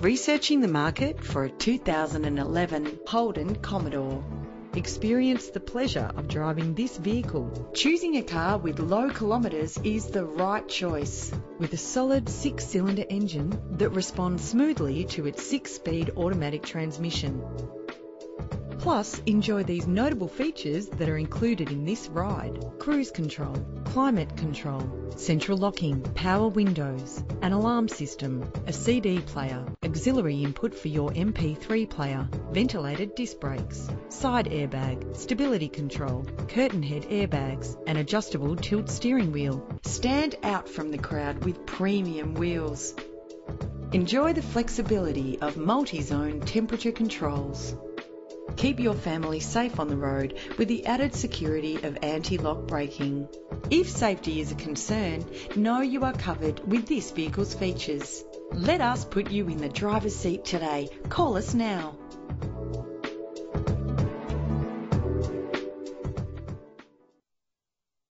Researching the market for a 2011 Holden Commodore. Experience the pleasure of driving this vehicle. Choosing a car with low kilometres is the right choice. With a solid 6-cylinder engine that responds smoothly to its 6-speed automatic transmission. Plus, enjoy these notable features that are included in this ride: cruise control, climate control, central locking, power windows, an alarm system, a CD player, auxiliary input for your MP3 player, ventilated disc brakes, side airbag, stability control, curtain head airbags, an adjustable tilt steering wheel. Stand out from the crowd with premium wheels. Enjoy the flexibility of multi-zone temperature controls. Keep your family safe on the road with the added security of anti-lock braking. If safety is a concern, know you are covered with this vehicle's features. Let us put you in the driver's seat today. Call us now.